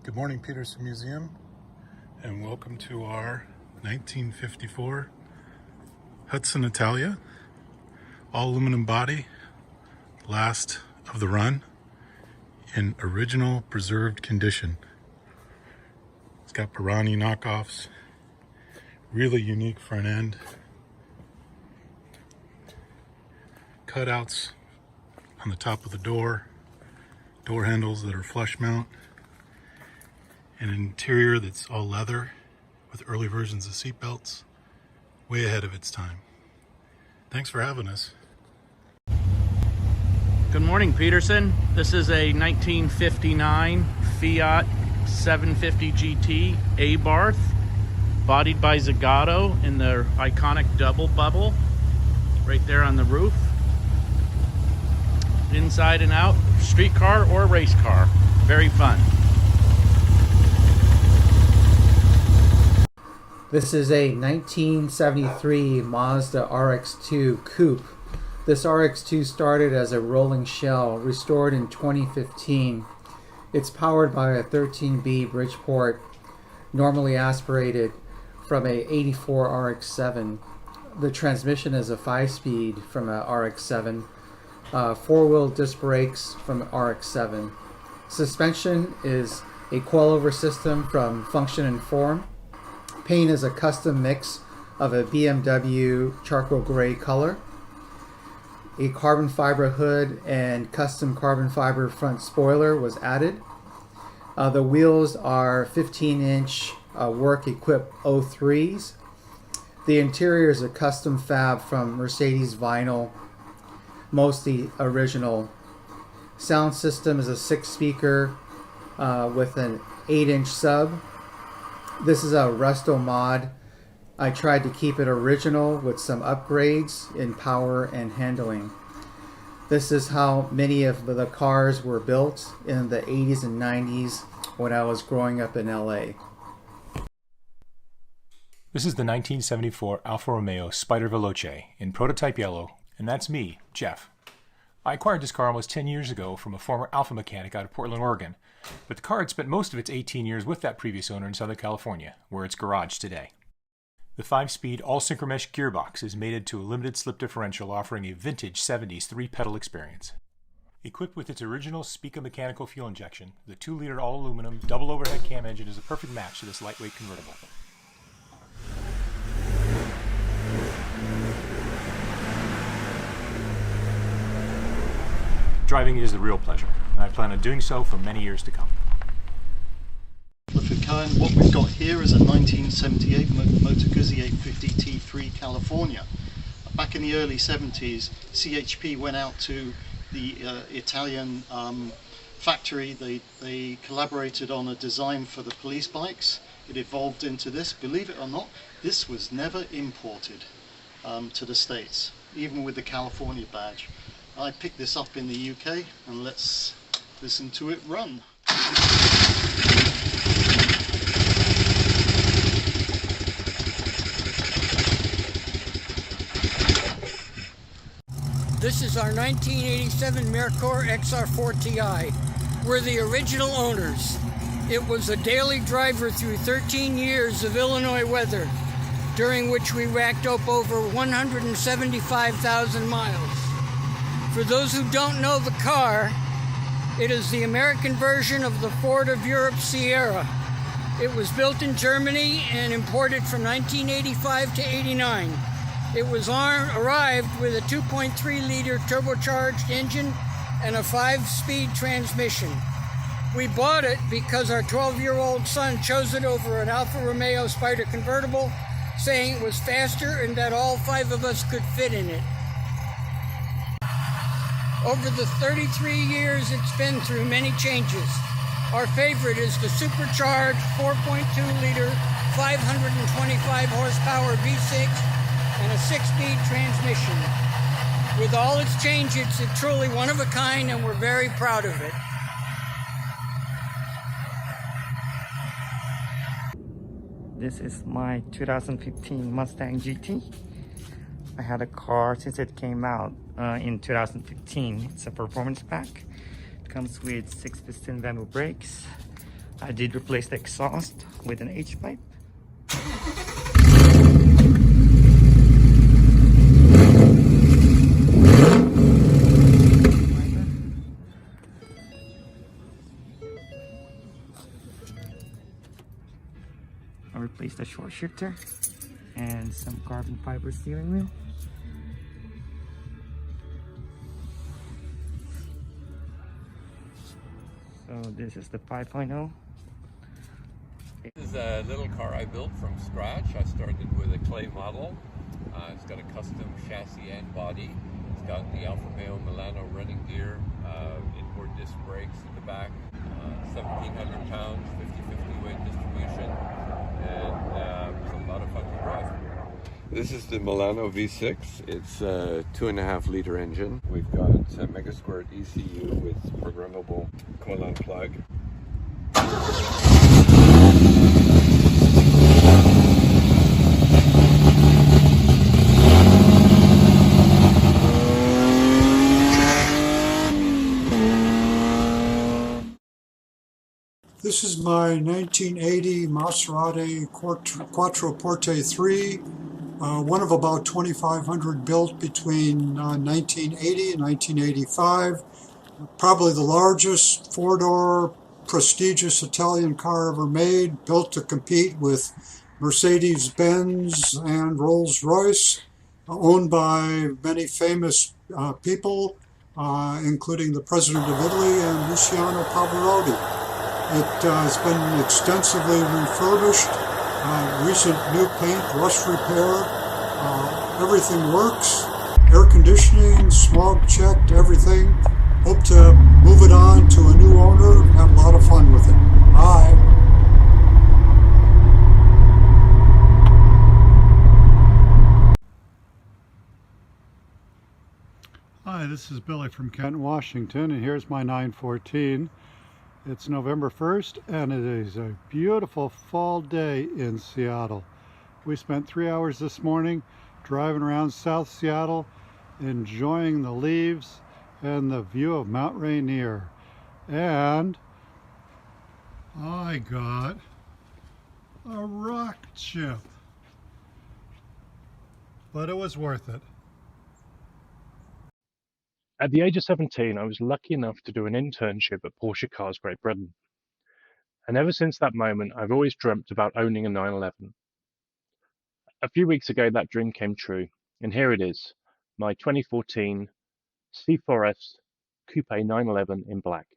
Good morning, Petersen Museum, and welcome to our 1954 Hudson Italia, all aluminum body, last of the run, in original preserved condition. It's got Pirani knockoffs, really unique front end, cutouts on the top of the door handles that are flush mount, an interior that's all leather with early versions of seat belts, way ahead of its time. Thanks for having us. Good morning, Petersen. This is a 1959 Fiat 750 GT Abarth, bodied by Zagato in their iconic double bubble right there on the roof. Inside and out, street car or race car. Very fun. This is a 1973 Mazda RX-2 Coupe. This RX-2 started as a rolling shell, restored in 2015. It's powered by a 13B Bridgeport, normally aspirated from a 84 RX-7. The transmission is a 5-speed from a RX-7. 4-wheel disc brakes from an RX-7. Suspension is a coilover system from Function and Form. Paint is a custom mix of a BMW charcoal gray color. A carbon fiber hood and custom carbon fiber front spoiler was added. The wheels are 15-inch work-equipped 03s. The interior is a custom fab from Mercedes vinyl, mostly original. Sound system is a 6-speaker with an 8-inch sub. This is a resto mod. I tried to keep it original with some upgrades in power and handling. This is how many of the cars were built in the 80s and 90s when I was growing up in LA. This is the 1974 Alfa Romeo Spider Veloce in prototype yellow, and that's me, Jeff. I acquired this car almost 10 years ago from a former Alfa mechanic out of Portland, Oregon, but the car had spent most of its 18 years with that previous owner in Southern California, where it's garaged today. The 5-speed all-synchromesh gearbox is mated to a limited slip differential, offering a vintage 70s 3-pedal experience. Equipped with its original Spica mechanical fuel injection, the 2-liter all-aluminum double overhead cam engine is a perfect match to this lightweight convertible. Driving is the real pleasure, and I plan on doing so for many years to come. What we've got here is a 1978 Motor Guzzi 850 T3 California. Back in the early 70s, CHP went out to the Italian factory. They collaborated on a design for the police bikes. It evolved into this. Believe it or not, this was never imported to the States, even with the California badge. I picked this up in the UK, and let's listen to it run. This is our 1987 Mercor XR4 Ti. We're the original owners. It was a daily driver through 13 years of Illinois weather, during which we racked up over 175,000 miles. For those who don't know the car, it is the American version of the Ford of Europe Sierra. It was built in Germany and imported from 1985 to 89. It was arrived with a 2.3-liter turbocharged engine and a 5-speed transmission. We bought it because our 12-year-old son chose it over an Alfa Romeo Spider convertible, saying it was faster and that all 5 of us could fit in it. Over the 33 years, it's been through many changes. Our favorite is the supercharged 4.2-liter, 525 horsepower V6 and a 6-speed transmission. With all its changes, it's truly one of a kind, and we're very proud of it. This is my 2015 Mustang GT. I had a car since it came out in 2015. It's a performance pack. It comes with 6-piston Bamboo brakes, I did replace the exhaust with an H-pipe. I replaced the short shifter and some carbon fiber steering wheel. So this is the 5.0. This is a little car I built from scratch. I started with a clay model. It's got a custom chassis and body. It's got the Alfa Romeo Milano running gear, inboard disc brakes in the back, 1,700 pounds, 50-50 weight distribution, and it's a lot of fun to drive. This is the Milano V6. It's a 2.5 liter engine. We've got a Mega Squirt ECU with programmable coil-on plug. This is my 1980 Maserati Quattroporte 3, one of about 2,500 built between 1980 and 1985. Probably the largest four-door prestigious Italian car ever made, built to compete with Mercedes-Benz and Rolls-Royce, owned by many famous people, including the President of Italy and Luciano Pavarotti. It has been extensively refurbished, recent new paint, rust repair, everything works, air conditioning, smog checked, everything. Hope to move it on to a new owner, have a lot of fun with it. Bye. Hi, this is Billy from Kent, Washington, and here's my 914. It's November 1st, and it is a beautiful fall day in Seattle. We spent 3 hours this morning driving around South Seattle, enjoying the leaves and the view of Mount Rainier. And I got a rocket ship, but it was worth it. At the age of 17, I was lucky enough to do an internship at Porsche Cars Great Britain. And ever since that moment, I've always dreamt about owning a 911. A few weeks ago, that dream came true, and here it is, my 2014 C4S Coupe 911 in black.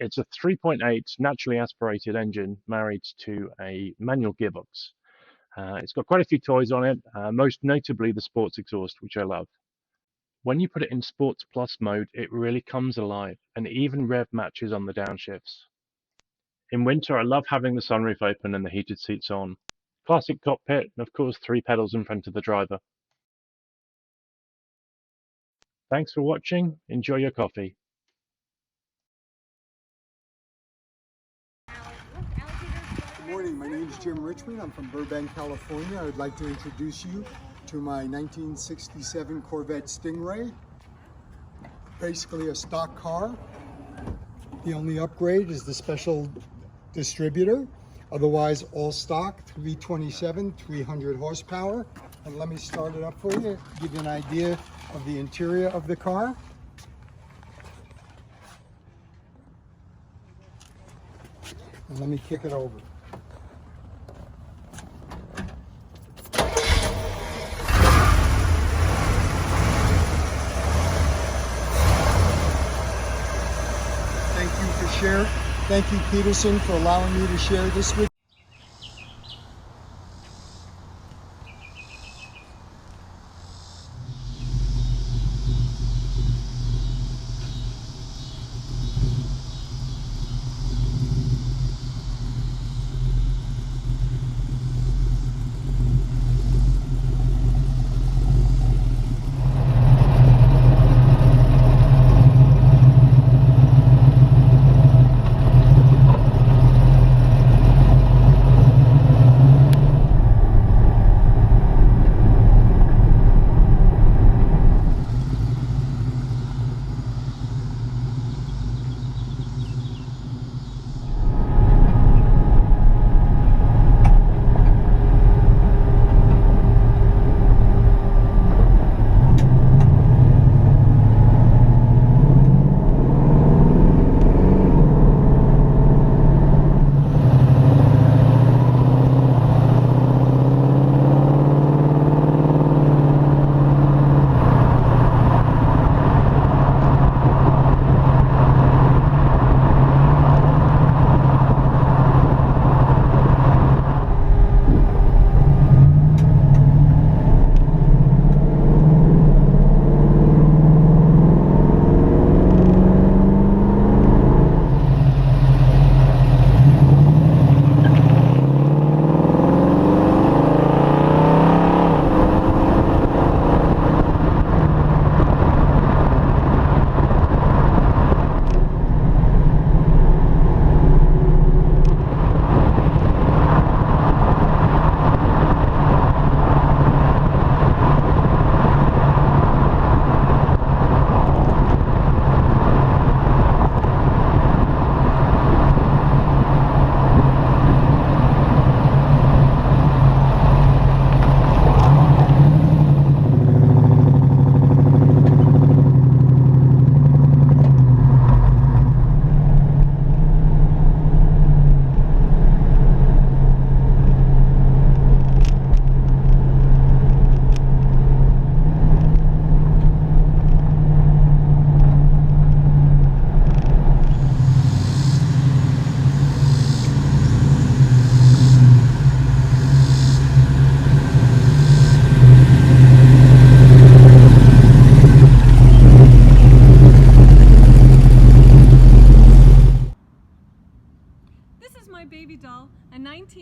It's a 3.8 naturally aspirated engine married to a manual gearbox. It's got quite a few toys on it, most notably the sports exhaust, which I love. When you put it in Sports Plus mode, it really comes alive and even rev matches on the downshifts. In winter, I love having the sunroof open and the heated seats on. Classic cockpit, and of course 3 pedals in front of the driver. Thanks for watching. Enjoy your coffee. Good morning, my name is Jim Richmond. I'm from Burbank, California. I would like to introduce you to my 1967 Corvette Stingray. Basically a stock car. The only upgrade is the special distributor. Otherwise, all stock, 327, 300 horsepower. And let me start it up for you, give you an idea of the interior of the car. And let me kick it over. Thank you, Petersen, for allowing me to share this with you.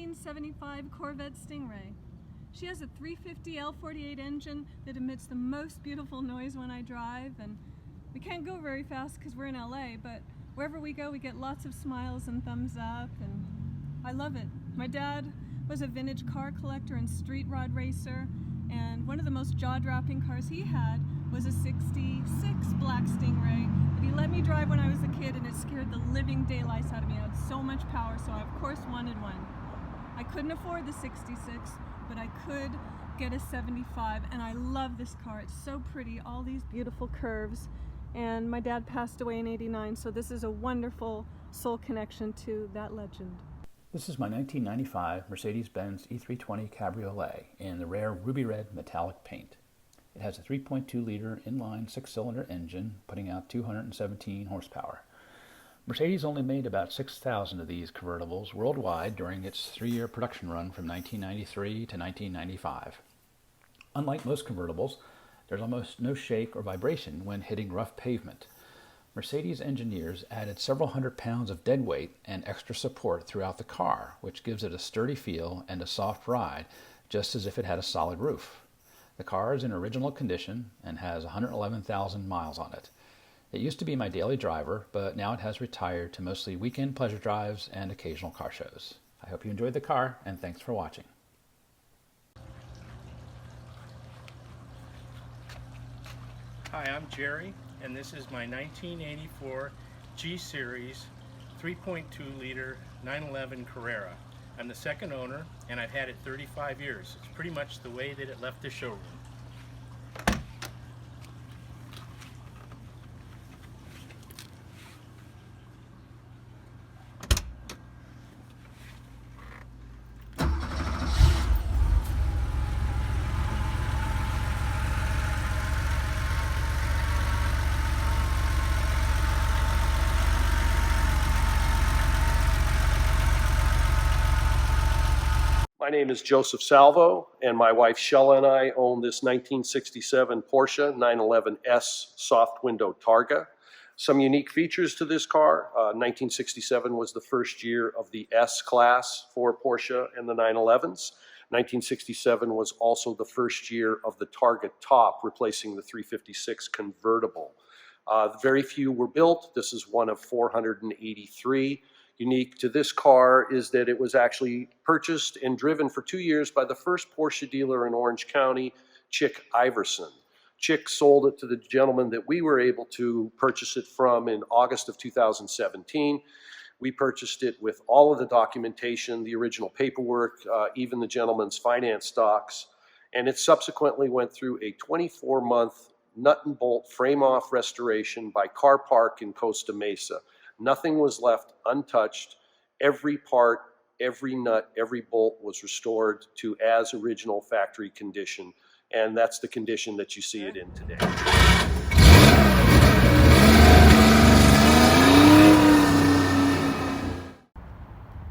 1975 Corvette Stingray. She has a 350 L48 engine that emits the most beautiful noise when I drive, and we can't go very fast because we're in LA, but wherever we go we get lots of smiles and thumbs up, and I love it. My dad was a vintage car collector and street rod racer, and one of the most jaw-dropping cars he had was a 66 black Stingray that he let me drive when I was a kid, and it scared the living daylights out of me. It had so much power, so I of course wanted one. I couldn't afford the 66, but I could get a 75, and I love this car. It's so pretty, all these beautiful curves, and my dad passed away in '89, so this is a wonderful soul connection to that legend. This is my 1995 Mercedes-Benz E320 Cabriolet in the rare ruby red metallic paint. It has a 3.2-liter inline 6-cylinder engine putting out 217 horsepower. Mercedes only made about 6,000 of these convertibles worldwide during its 3-year production run from 1993 to 1995. Unlike most convertibles, there's almost no shake or vibration when hitting rough pavement. Mercedes engineers added several hundred pounds of dead weight and extra support throughout the car, which gives it a sturdy feel and a soft ride, just as if it had a solid roof. The car is in original condition and has 111,000 miles on it. It used to be my daily driver, but now it has retired to mostly weekend pleasure drives and occasional car shows. I hope you enjoyed the car, and thanks for watching. Hi, I'm Jerry, and this is my 1984 G-Series 3.2-liter 911 Carrera. I'm the second owner, and I've had it 35 years. It's pretty much the way that it left the showroom. My name is Joseph Salvo, and my wife Shella and I own this 1967 Porsche 911S soft window Targa. Some unique features to this car. 1967 was the first year of the S class for Porsche and the 911s. 1967 was also the first year of the Targa top, replacing the 356 convertible. Very few were built. This is one of 483. Unique to this car is that it was actually purchased and driven for 2 years by the first Porsche dealer in Orange County, Chick Iverson. Chick sold it to the gentleman that we were able to purchase it from in August of 2017. We purchased it with all of the documentation, the original paperwork, even the gentleman's finance docs, and it subsequently went through a 24-month nut and bolt frame-off restoration by Car Park in Costa Mesa. Nothing was left untouched. Every part, every nut, every bolt was restored to as original factory condition, and that's the condition that you see it in today.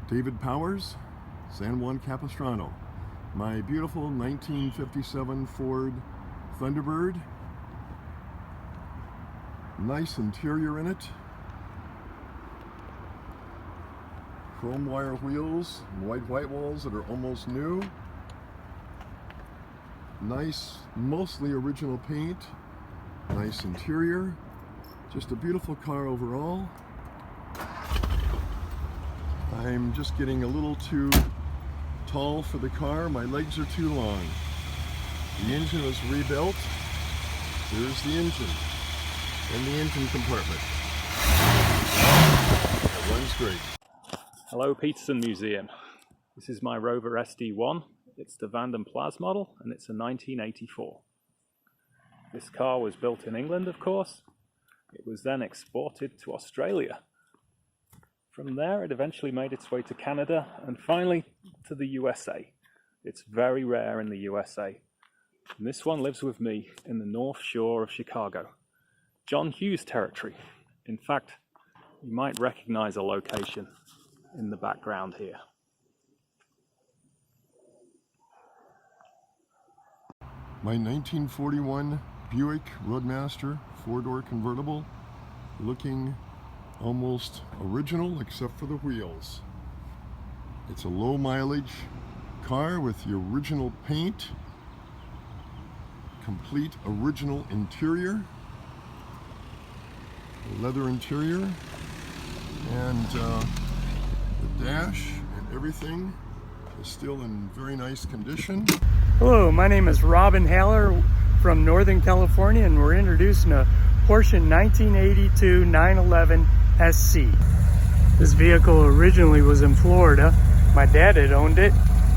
David Powers, San Juan Capistrano. My beautiful 1957 Ford Thunderbird. Nice interior in it. Chrome wire wheels, white walls that are almost new. Nice, mostly original paint. Nice interior. Just a beautiful car overall. I'm just getting a little too tall for the car. My legs are too long. The engine was rebuilt. Here's the engine and the engine compartment. It runs great. Hello Petersen Museum. This is my Rover SD1. It's the Vanden Plas model, and it's a 1984. This car was built in England, of course. It was then exported to Australia. From there, it eventually made its way to Canada, and finally to the USA. It's very rare in the USA. And this one lives with me in the North Shore of Chicago. John Hughes territory. In fact, you might recognize a location in the background here. My 1941 Buick Roadmaster 4-door convertible, looking almost original except for the wheels. It's a low mileage car with the original paint, complete original interior, leather interior, and the dash and everything is still in very nice condition. Hello, my name is Robin Haller from Northern California, and we're introducing a Porsche 1982 911 SC. This vehicle originally was in Florida. My dad had owned it,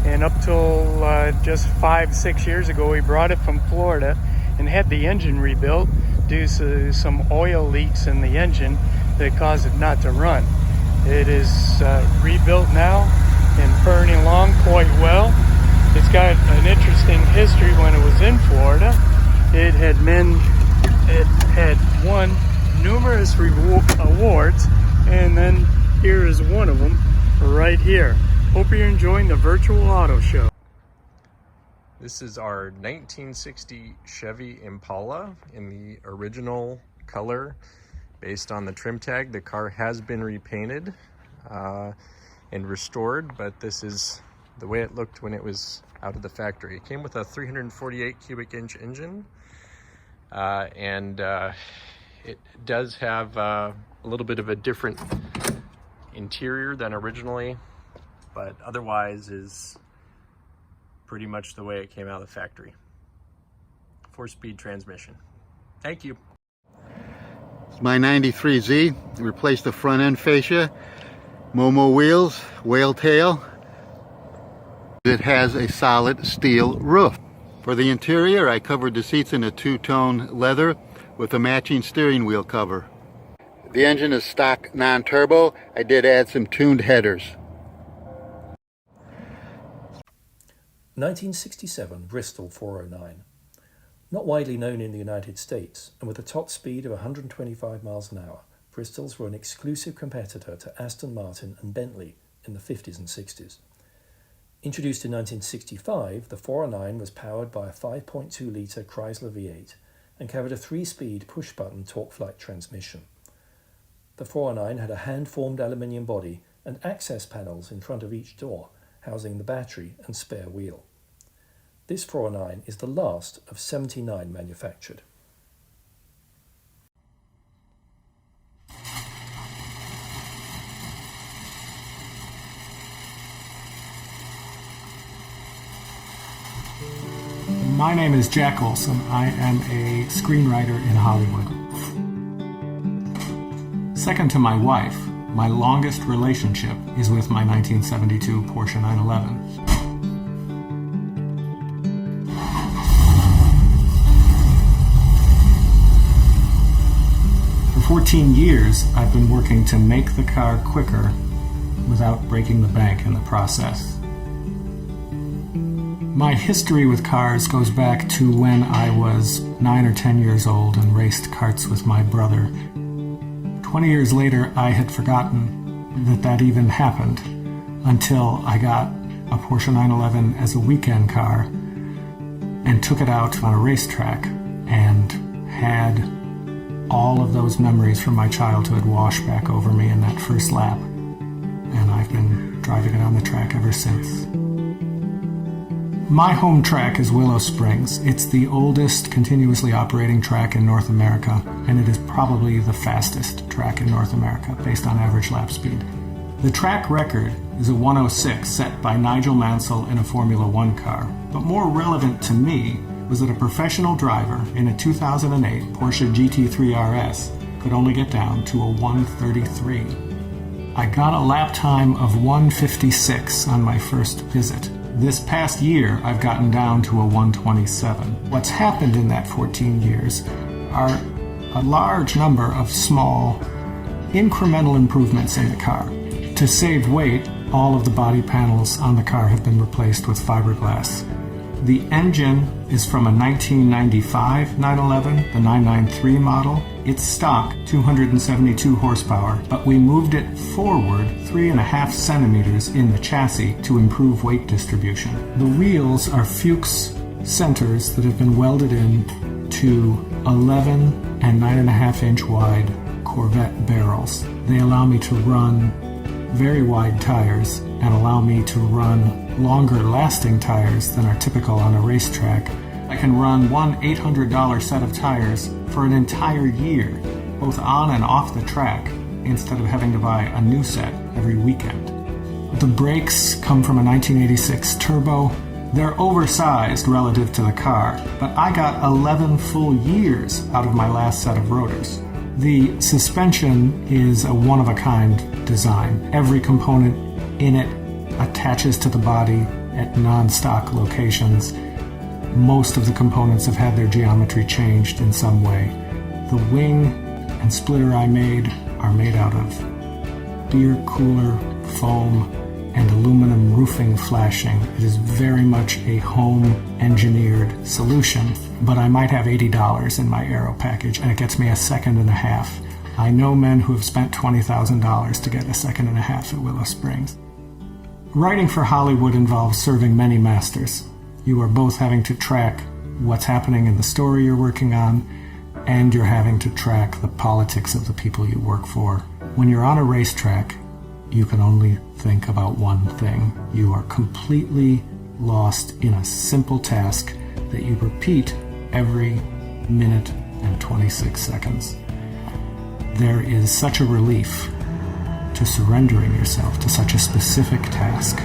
and up till just 5-6 years ago, he brought it from Florida and had the engine rebuilt due to some oil leaks in the engine that caused it not to run. It is rebuilt now and burning along quite well. It's got an interesting history. When it was in Florida, it had won numerous awards, and then here is one of them right here. Hope you're enjoying the virtual auto show. This is our 1960 Chevy Impala in the original color based on the trim tag. The car has been repainted and restored, but this is the way it looked when it was out of the factory. It came with a 348 cubic inch engine, and it does have a little bit of a different interior than originally, but otherwise is pretty much the way it came out of the factory. 4-speed transmission. Thank you. It's my 93Z. Replaced the front end fascia, Momo wheels, whale tail. It has a solid steel roof. For the interior, I covered the seats in a two-tone leather with a matching steering wheel cover. The engine is stock non-turbo. I did add some tuned headers. 1967 Bristol 409. Not widely known in the United States, and with a top speed of 125 miles an hour, Bristols were an exclusive competitor to Aston Martin and Bentley in the 50s and 60s. Introduced in 1965, the 409 was powered by a 5.2-litre Chrysler V8 and carried a 3-speed push-button torque-flight transmission. The 409 had a hand-formed aluminium body and access panels in front of each door, housing the battery and spare wheel. This 409 is the last of 79 manufactured. My name is Jack Olson. I am a screenwriter in Hollywood. Second to my wife, my longest relationship is with my 1972 Porsche 911. For 14 years, I've been working to make the car quicker without breaking the bank in the process. My history with cars goes back to when I was 9 or 10 years old and raced karts with my brother. 20 years later, I had forgotten that even happened until I got a Porsche 911 as a weekend car and took it out on a racetrack and had all of those memories from my childhood wash back over me in that first lap. And I've been driving it on the track ever since. My home track is Willow Springs. It's the oldest continuously operating track in North America, and it is probably the fastest track in North America based on average lap speed. The track record is a 106 set by Nigel Mansell in a Formula One car, but more relevant to me was that a professional driver in a 2008 Porsche GT3 RS could only get down to a 133. I got a lap time of 156 on my first visit. This past year, I've gotten down to a 127. What's happened in that 14 years are a large number of small, incremental improvements in the car. To save weight, all of the body panels on the car have been replaced with fiberglass. The engine is from a 1995 911, the 993 model. It's stock 272 horsepower, but we moved it forward 3.5 centimeters in the chassis to improve weight distribution. The wheels are Fuchs centers that have been welded in to 11 and 9.5 inch wide Corvette barrels. They allow me to run very wide tires and allow me to run longer lasting tires than are typical on a racetrack. I can run one $800 set of tires for an entire year, both on and off the track, instead of having to buy a new set every weekend. The brakes come from a 1986 Turbo. They're oversized relative to the car, but I got 11 full years out of my last set of rotors. The suspension is a one-of-a-kind design. Every component in it attaches to the body at non-stock locations. Most of the components have had their geometry changed in some way. The wing and splitter I made are made out of beer cooler foam and aluminum roofing flashing. It is very much a home-engineered solution, but I might have $80 in my aero package, and it gets me a second and a half. I know men who have spent $20,000 to get a second and a half at Willow Springs. Writing for Hollywood involves serving many masters. You are both having to track what's happening in the story you're working on, and you're having to track the politics of the people you work for. When you're on a racetrack, you can only think about one thing. You are completely lost in a simple task that you repeat every minute and 26 seconds. There is such a relief to surrendering yourself to such a specific task.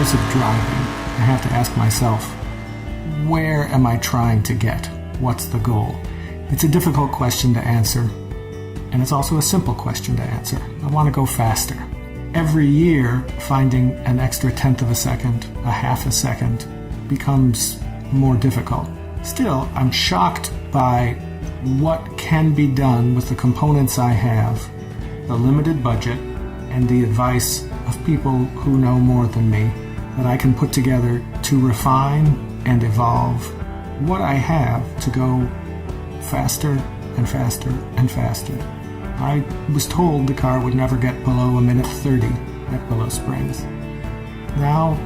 Of driving, I have to ask myself, where am I trying to get? What's the goal? It's a difficult question to answer, and it's also a simple question to answer. I want to go faster. Every year, finding an extra tenth of a second, a half a second, becomes more difficult. Still, I'm shocked by what can be done with the components I have, the limited budget, and the advice of people who know more than me, that I can put together to refine and evolve what I have to go faster and faster and faster. I was told the car would never get below a minute 30 at Willow Springs. Now,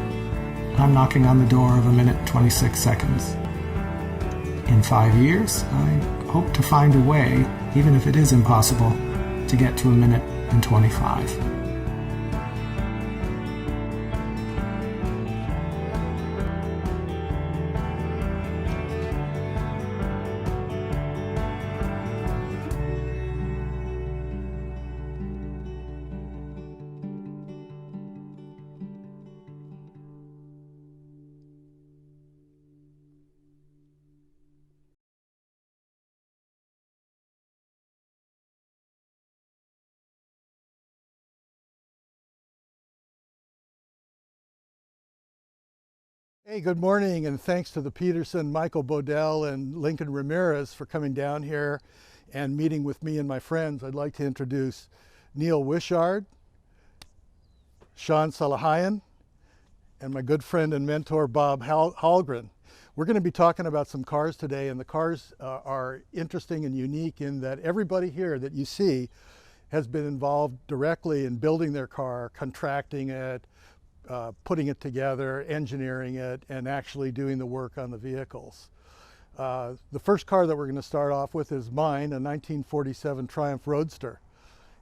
I'm knocking on the door of a minute 26 seconds. In 5 years, I hope to find a way, even if it is impossible, to get to a minute and 25. Hey, good morning, and thanks to the Petersen, Michael Bodell, and Lincoln Ramirez for coming down here and meeting with me and my friends. I'd like to introduce Neil Wishart, Sean Salahayan, and my good friend and mentor, Bob Hallgren. We're going to be talking about some cars today, and the cars are interesting and unique in that everybody here that you see has been involved directly in building their car, contracting it, putting it together, engineering it, and actually doing the work on the vehicles. The first car that we're going to start off with is mine, a 1947 Triumph Roadster.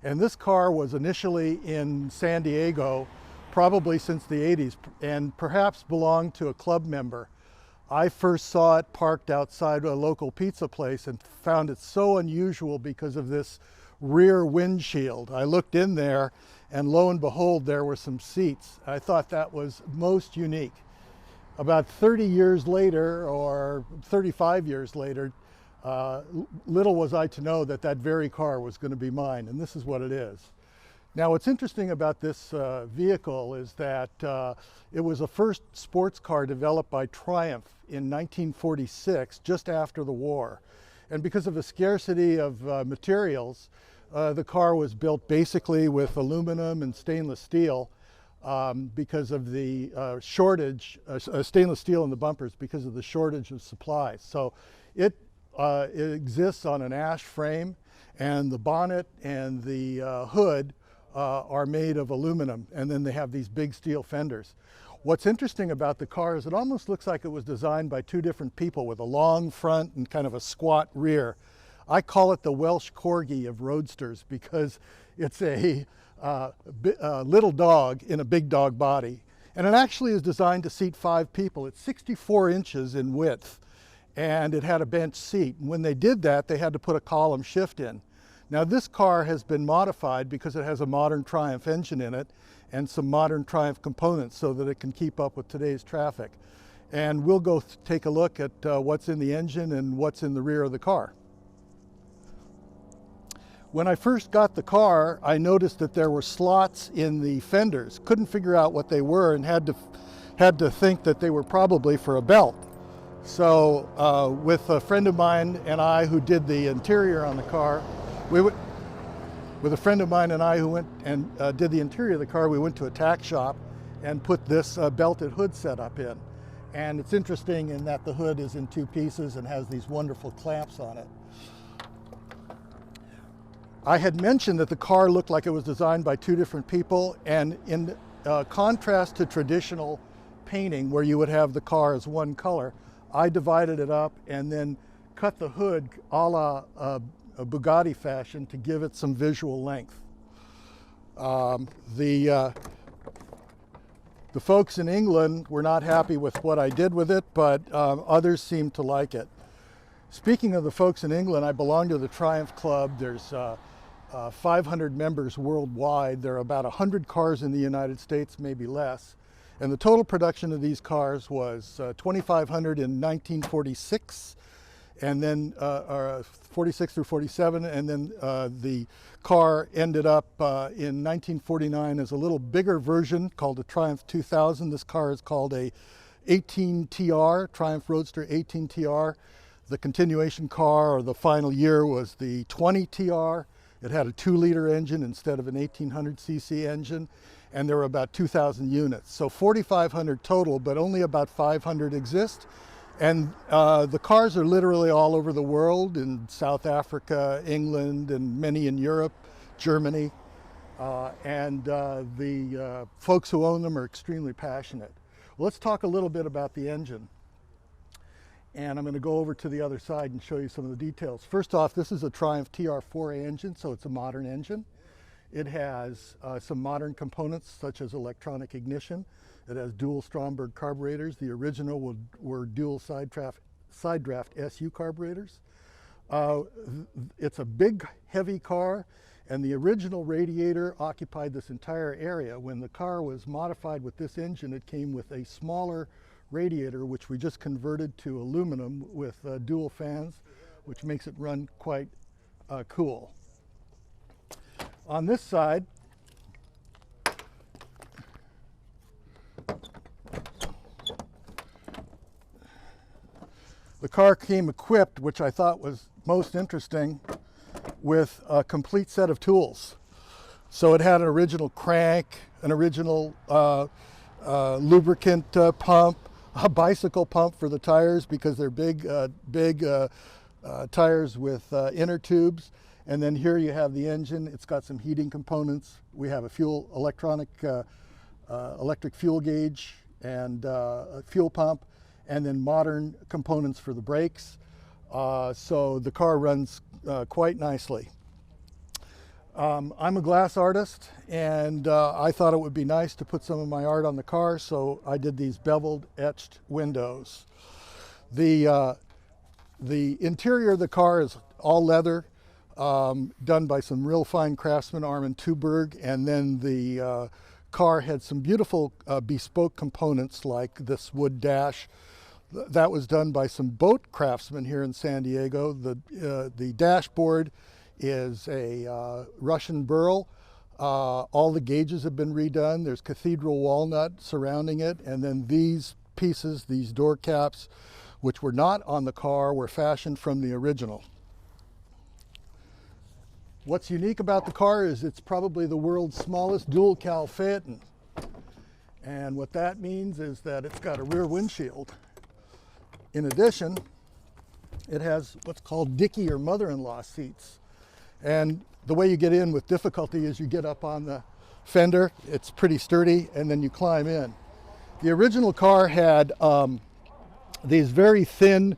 And this car was initially in San Diego, probably since the 80s, and perhaps belonged to a club member. I first saw it parked outside a local pizza place and found it so unusual because of this rear windshield. I looked in there, and lo and behold, there were some seats. I thought that was most unique. About 30 years later, or 35 years later, little was I to know that that very car was going to be mine, and this is what it is. Now, what's interesting about this vehicle is that it was the first sports car developed by Triumph in 1946, just after the war. And because of a scarcity of materials, the car was built basically with aluminum and stainless steel because of the shortage, stainless steel in the bumpers because of the shortage of supplies. So it exists on an ash frame, and the bonnet and the hood are made of aluminum, and then they have these big steel fenders. What's interesting about the car is it almost looks like it was designed by two different people with a long front and kind of a squat rear. I call it the Welsh Corgi of roadsters because it's a little dog in a big dog body. And it actually is designed to seat 5 people. It's 64 inches in width, and it had a bench seat. And when they did that, they had to put a column shift in. Now, this car has been modified because it has a modern Triumph engine in it and some modern Triumph components so that it can keep up with today's traffic. And we'll go take a look at what's in the engine and what's in the rear of the car. When I first got the car, I noticed that there were slots in the fenders. Couldn't figure out what they were and had to think that they were probably for a belt. So with a friend of mine and I who did the interior on the car, with a friend of mine and I who went and did the interior of the car, we went to a tack shop and put this belted hood setup in. And it's interesting in that the hood is in 2 pieces and has these wonderful clamps on it. I had mentioned that the car looked like it was designed by 2 different people, and in contrast to traditional painting where you would have the car as one color, I divided it up and then cut the hood a la a Bugatti fashion to give it some visual length. The folks in England were not happy with what I did with it, but others seemed to like it. Speaking of the folks in England, I belong to the Triumph Club. There's 500 members worldwide. There are about 100 cars in the United States, maybe less. And the total production of these cars was 2,500 in 1946, and then 46 through 47, and then the car ended up in 1949 as a little bigger version called a Triumph 2000. This car is called a 18TR, Triumph Roadster 18TR. The continuation car, or the final year, was the 20TR. It had a 2-liter engine instead of an 1800cc engine, and there were about 2,000 units. So 4,500 total, but only about 500 exist. And the cars are literally all over the world, in South Africa, England, and many in Europe, Germany. The folks who own them are extremely passionate. Well, let's talk a little bit about the engine. And I'm going to go over to the other side and show you some of the details. First off, this is a Triumph TR4A engine, so it's a modern engine. It has some modern components such as electronic ignition. It has dual Stromberg carburetors. The original were dual side draft SU carburetors. It's a big, heavy car, and the original radiator occupied this entire area. When the car was modified with this engine, it came with a smaller radiator, which we just converted to aluminum with dual fans, which makes it run quite cool. On this side, the car came equipped, which I thought was most interesting, with a complete set of tools. So it had an original crank, an original lubricant pump, a bicycle pump for the tires because they're big tires with inner tubes. And then here you have the engine. It's got some heating components. We have a electric fuel gauge and a fuel pump, and then modern components for the brakes. So the car runs quite nicely. I'm a glass artist, and I thought it would be nice to put some of my art on the car, so I did these beveled etched windows. The interior of the car is all leather, done by some real fine craftsmen, Armin Tuberg, and then the car had some beautiful bespoke components like this wood dash. That was done by some boat craftsmen here in San Diego. The dashboard is a Russian burl All the gauges have been redone. There's cathedral walnut surrounding it, and then these pieces, these door caps, which were not on the car, were fashioned from the original. What's unique about the car is it's probably the world's smallest dual cowl Phaeton. And what that means is that it's got a rear windshield. In addition, it has what's called dicky or mother-in-law seats. And the way you get in with difficulty is you get up on the fender, it's pretty sturdy, and then you climb in. The original car had these very thin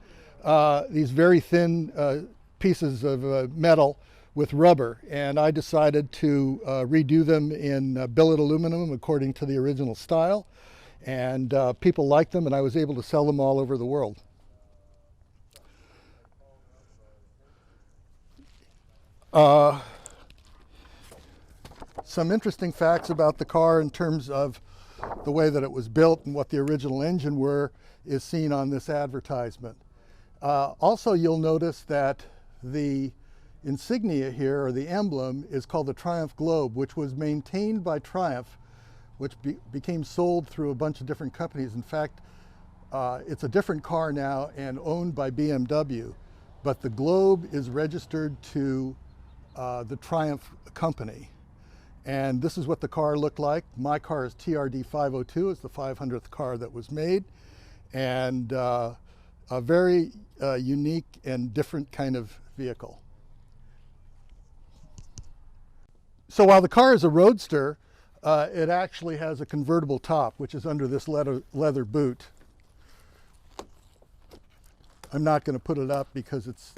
pieces of metal with rubber, and I decided to redo them in billet aluminum according to the original style, and people liked them, and I was able to sell them all over the world. Some interesting facts about the car in terms of the way that it was built and what the original engine were is seen on this advertisement. Also, you'll notice that the insignia here, or the emblem, is called the Triumph Globe, which was maintained by Triumph, which became sold through a bunch of different companies. In fact, it's a different car now and owned by BMW, but the Globe is registered to the Triumph company. And this is what the car looked like. My car is TRD 502. It's the 500th car that was made, and a very unique and different kind of vehicle. So while the car is a Roadster, it actually has a convertible top, which is under this leather boot. I'm not going to put it up because it's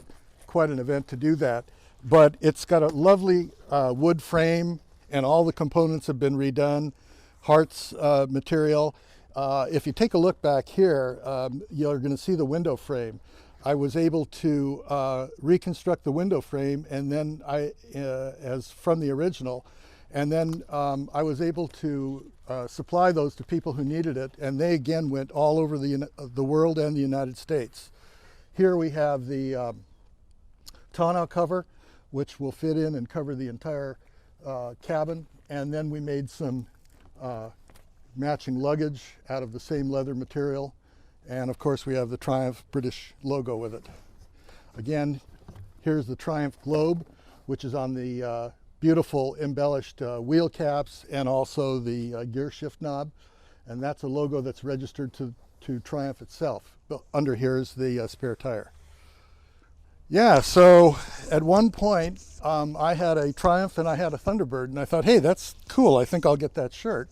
quite an event to do that, but it's got a lovely wood frame, and all the components have been redone, Hart's material. If you take a look back here, you're going to see the window frame. I was able to reconstruct the window frame, and then as from the original, and then I was able to supply those to people who needed it, and they again went all over the world and the United States. Here we have the tonneau cover, which will fit in and cover the entire cabin, and then we made some matching luggage out of the same leather material, and of course we have the Triumph British logo with it. Again, here's the Triumph Globe, which is on the beautiful embellished wheel caps and also the gear shift knob, and that's a logo that's registered to Triumph itself. Under here is the spare tire. Yeah, so at one point I had a Triumph and I had a Thunderbird, and I thought, hey, that's cool, I think I'll get that shirt.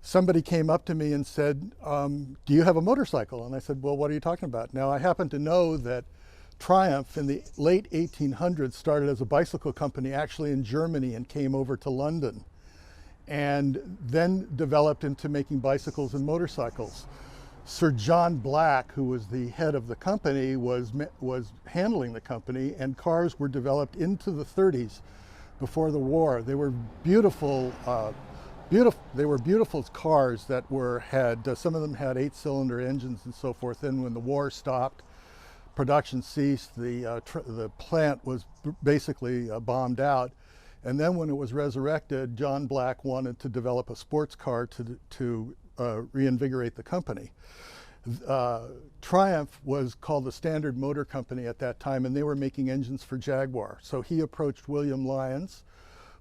Somebody came up to me and said, do you have a motorcycle? And I said, well, what are you talking about? Now, I happen to know that Triumph in the late 1800s started as a bicycle company actually in Germany and came over to London, and then developed into making bicycles and motorcycles. Sir John Black, who was the head of the company, was handling the company, and cars were developed into the 30s before the war. They were beautiful, beautiful cars that had some of them had 8-cylinder engines and so forth. Then when the war stopped, production ceased, the plant was basically bombed out. And then when it was resurrected, John Black wanted to develop a sports car to reinvigorate the company. Triumph was called the Standard Motor Company at that time, and they were making engines for Jaguar. So he approached William Lyons,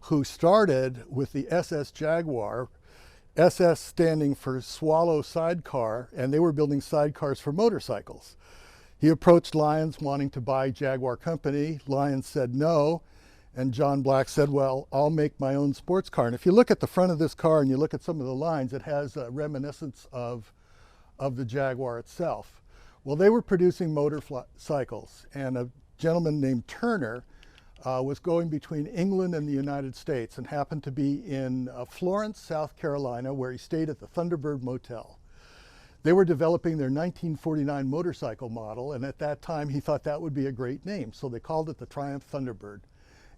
who started with the SS Jaguar, SS standing for Swallow Sidecar, and they were building sidecars for motorcycles. He approached Lyons wanting to buy Jaguar Company. Lyons said no, and John Black said, well, I'll make my own sports car. And if you look at the front of this car and you look at some of the lines, it has a reminiscence of the Jaguar itself. Well, they were producing motorcycles, and a gentleman named Turner was going between England and the United States and happened to be in Florence, South Carolina, where he stayed at the Thunderbird Motel. They were developing their 1949 motorcycle model, and at that time he thought that would be a great name, so they called it the Triumph Thunderbird.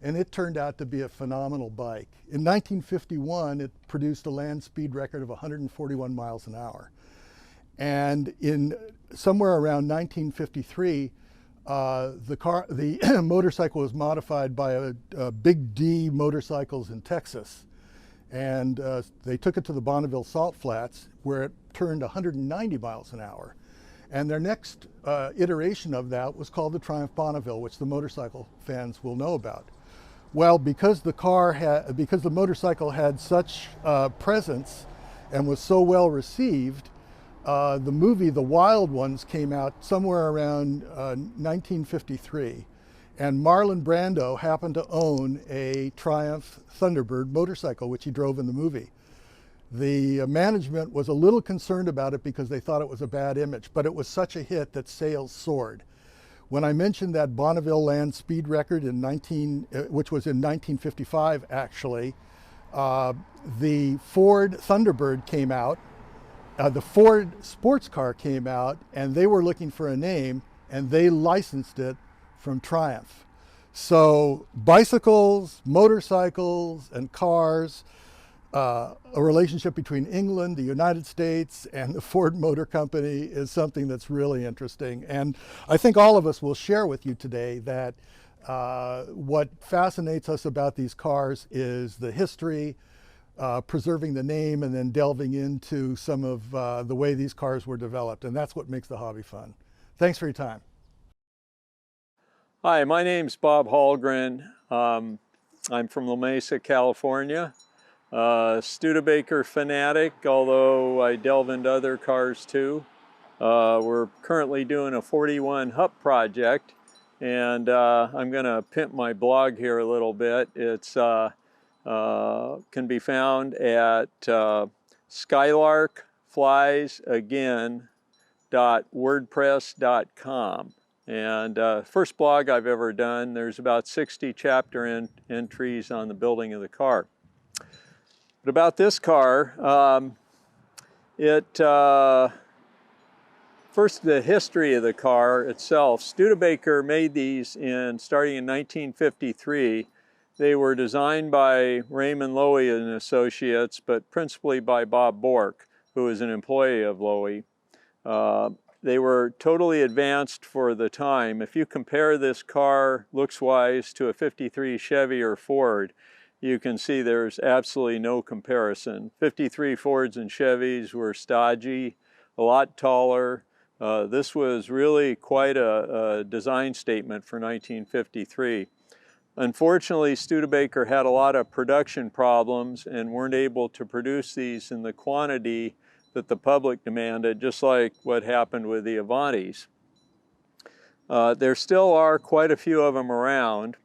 And it turned out to be a phenomenal bike. In 1951, it produced a land speed record of 141 miles an hour. And in somewhere around 1953, the motorcycle was modified by a Big D Motorcycles in Texas. And they took it to the Bonneville Salt Flats, where it turned 190 miles an hour. And their next iteration of that was called the Triumph Bonneville, which the motorcycle fans will know about. Well, because the motorcycle had such presence and was so well received, the movie The Wild Ones came out somewhere around 1953. And Marlon Brando happened to own a Triumph Thunderbird motorcycle, which he drove in the movie. The management was a little concerned about it because they thought it was a bad image, but it was such a hit that sales soared. When I mentioned that Bonneville land speed record which was in 1955 actually, the Ford Thunderbird came out, the Ford sports car came out, and they were looking for a name, and they licensed it from Triumph. So bicycles, motorcycles, and cars, a relationship between England, the United States, and the Ford Motor Company is something that's really interesting. And I think all of us will share with you today that what fascinates us about these cars is the history, preserving the name, and then delving into some of the way these cars were developed. And that's what makes the hobby fun. Thanks for your time. Hi, my name's Bob Hallgren. I'm from La Mesa, California. Studebaker fanatic, although I delve into other cars too. We're currently doing a 41 Hup project, and I'm going to pimp my blog here a little bit. It's can be found at skylarkfliesagain.wordpress.com. And first blog I've ever done. There's about 60 chapter entries on the building of the car. But about this car, first the history of the car itself. Studebaker made these starting in 1953. They were designed by Raymond Loewy and Associates, but principally by Bob Bork, who was an employee of Loewy. They were totally advanced for the time. If you compare this car looks-wise to a 53 Chevy or Ford, you can see there's absolutely no comparison. 53 Fords and Chevys were stodgy, a lot taller. This was really quite a design statement for 1953. Unfortunately, Studebaker had a lot of production problems and weren't able to produce these in the quantity that the public demanded, just like what happened with the Avantis. There still are quite a few of them around.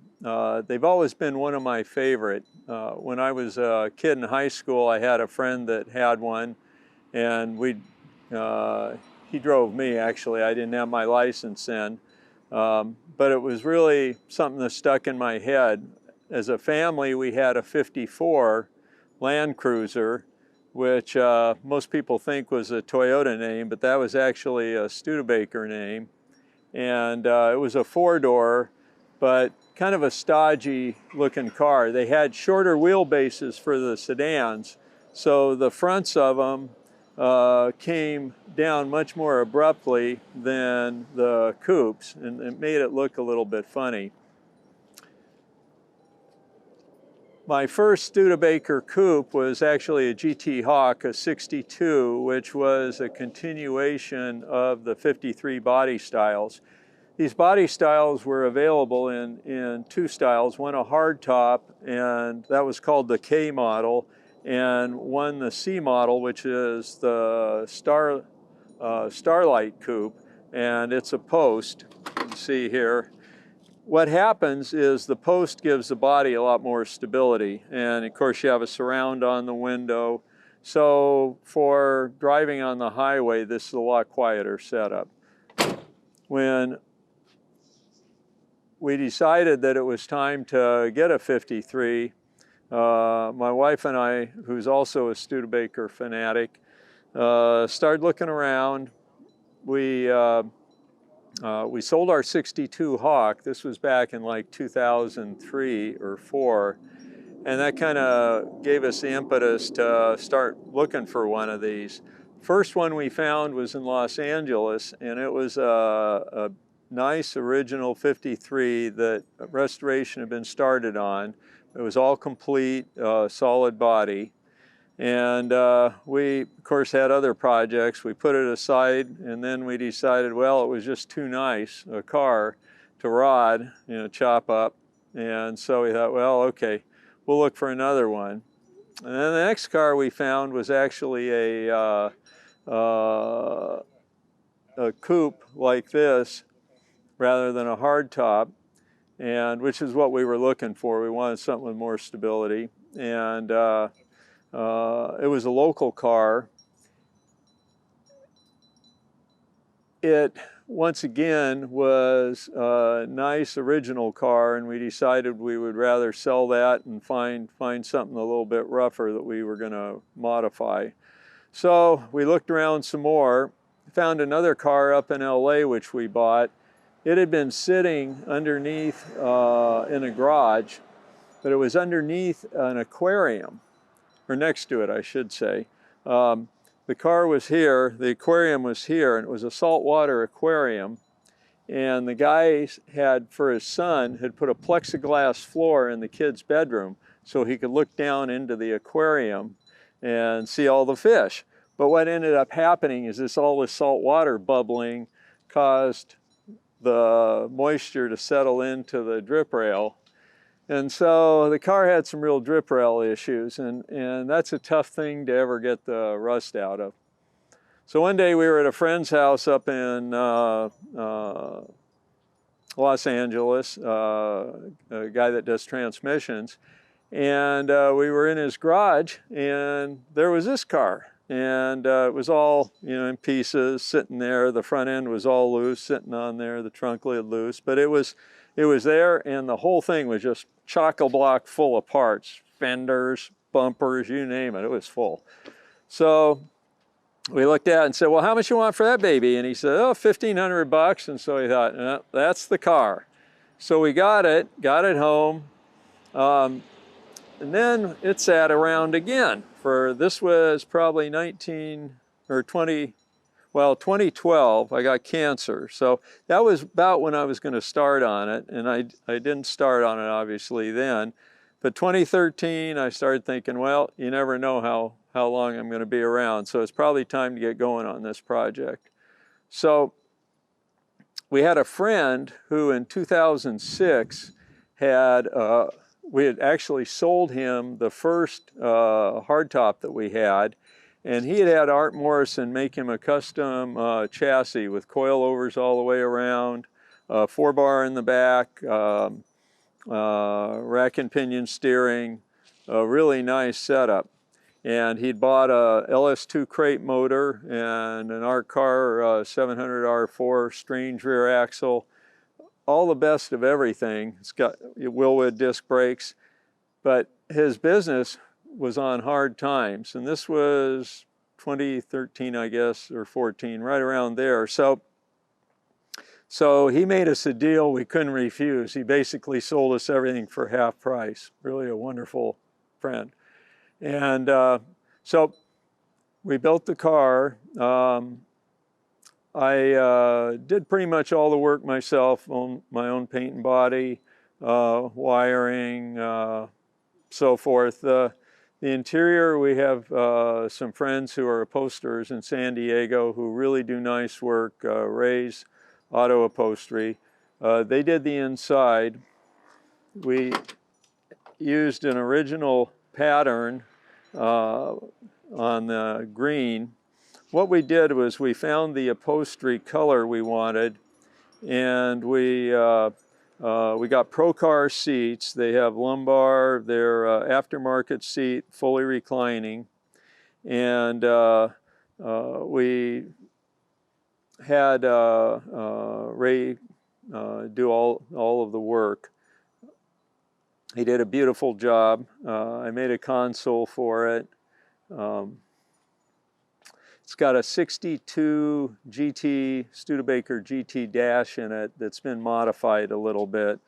They've always been one of my favorite. When I was a kid in high school, I had a friend that had one, and he drove me actually. I didn't have my license then. But it was really something that stuck in my head. As a family, we had a 54 Land Cruiser, which most people think was a Toyota name, but that was actually a Studebaker name. And it was a four-door, but kind of a stodgy looking car. They had shorter wheelbases for the sedans, so the fronts of them came down much more abruptly than the coupes, and it made it look a little bit funny. My first Studebaker coupe was actually a GT Hawk, a 62, which was a continuation of the 53 body styles. These body styles were available in two styles, one a hardtop, and that was called the K model, and one the C model, which is the Starlight coupe, and it's a post. You can see here. What happens is the post gives the body a lot more stability, and of course you have a surround on the window. So for driving on the highway, this is a lot quieter setup. When we decided that it was time to get a 53, my wife and I, who's also a Studebaker fanatic, started looking around. We sold our 62 Hawk. This was back in like 2003 or 4. And that kind of gave us the impetus to start looking for one of these. First one we found was in Los Angeles, and it was a nice original 53 that restoration had been started on. It was all complete, solid body. And we, of course, had other projects. We put it aside, and then we decided, well, it was just too nice a car to rod, you know, chop up. And so we thought, well, okay, we'll look for another one. And then the next car we found was actually a coupe like this, rather than a hardtop, and which is what we were looking for. We wanted something with more stability, and it was a local car. It, once again, was a nice original car, and we decided we would rather sell that and find something a little bit rougher that we were going to modify. So we looked around some more, found another car up in LA which we bought. It had been sitting underneath in a garage, but it was underneath an aquarium, or next to it, I should say. The car was here, the aquarium was here, and it was a saltwater aquarium. And the guy had, for his son, had put a plexiglass floor in the kid's bedroom so he could look down into the aquarium and see all the fish. But what ended up happening is all this salt water bubbling caused the moisture to settle into the drip rail. And so the car had some real drip rail issues, and that's a tough thing to ever get the rust out of. So one day we were at a friend's house up in Los Angeles, a guy that does transmissions, and we were in his garage, and there was this car. And it was all, you know, in pieces, sitting there. The front end was all loose, sitting on there, the trunk lid loose. But it was there, and the whole thing was just chock-a-block full of parts, fenders, bumpers, you name it. It was full. So we looked at it and said, well, how much you want for that baby? And he said, oh, $1,500. And so we thought, no, that's the car. So we got it home. And then it sat around again for, this was probably 2012. I got cancer. So that was about when I was going to start on it. And I didn't start on it, obviously, then. But 2013, I started thinking, well, you never know how long I'm going to be around. So it's probably time to get going on this project. So we had a friend who in 2006 had, we had actually sold him the first hardtop that we had, and he had Art Morrison make him a custom chassis with coilovers all the way around, 4-bar in the back, rack and pinion steering, a really nice setup. And he'd bought a LS2 crate motor and an Art Car 700 R4 strange rear axle, all the best of everything. It's got Wilwood disc brakes, but his business was on hard times. And this was 2013, I guess, or 14, right around there. So he made us a deal we couldn't refuse. He basically sold us everything for half price. Really a wonderful friend. And so we built the car. I did pretty much all the work myself, on my own paint and body, wiring, so forth. The interior, we have some friends who are upholsterers in San Diego who really do nice work, Ray's Auto Upholstery. They did the inside. We used an original pattern on the green. What we did was we found the upholstery color we wanted, and we got Procar seats. They have lumbar, they're aftermarket seat, fully reclining, and we had Ray do all of the work. He did a beautiful job. I made a console for it. It's got a 62 GT, Studebaker GT dash in it that's been modified a little bit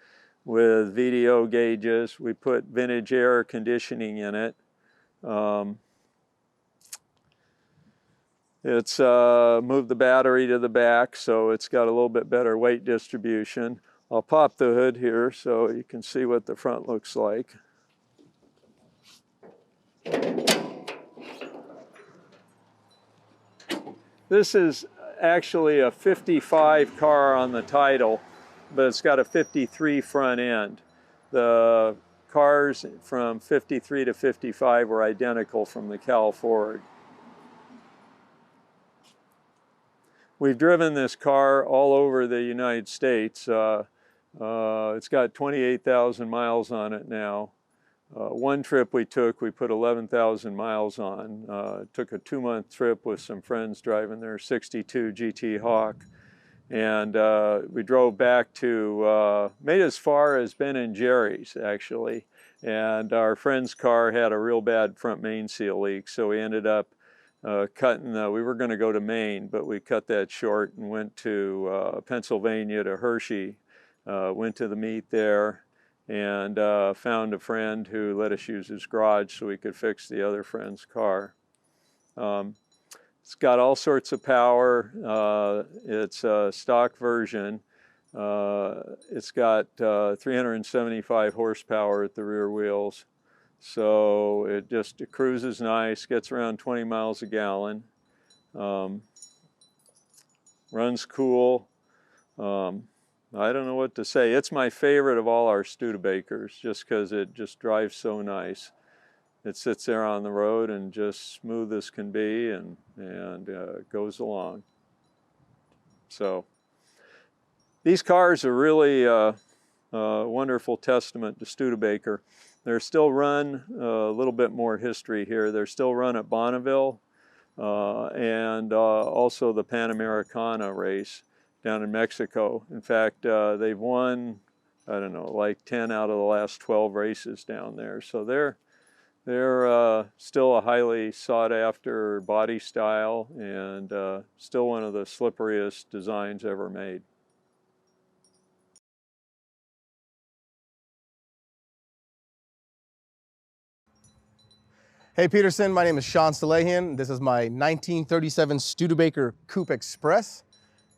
with VDO gauges. We put vintage air conditioning in it. It's moved the battery to the back, so it's got a little bit better weight distribution. I'll pop the hood here so you can see what the front looks like. This is actually a 55 car on the title, but it's got a 53 front end. The cars from 53 to 55 were identical from the cowl forward. We've driven this car all over the United States. It's got 28,000 miles on it now. One trip we took, we put 11,000 miles on. Took a 2-month trip with some friends driving their 62 GT Hawk. And we drove back to, made as far as Ben and Jerry's actually. And our friend's car had a real bad front main seal leak, so we ended up cutting, we were going to go to Maine, but we cut that short and went to Pennsylvania to Hershey. Went to the meet there and found a friend who let us use his garage so we could fix the other friend's car. It's got all sorts of power. It's a stock version. It's got 375 horsepower at the rear wheels. So it cruises nice, gets around 20 miles a gallon. Runs cool. I don't know what to say. It's my favorite of all our Studebakers just because it just drives so nice. It sits there on the road and just smooth as can be and goes along. So these cars are really a wonderful testament to Studebaker. They're still run, a little bit more history here, they're still run at Bonneville and also the Panamericana race down in Mexico. In fact, they've won, I don't know, like 10 out of the last 12 races down there. So they're still a highly sought after body style and still one of the slipperiest designs ever made. Hey Peterson, my name is Sean Stalahian. This is my 1937 Studebaker Coupe Express.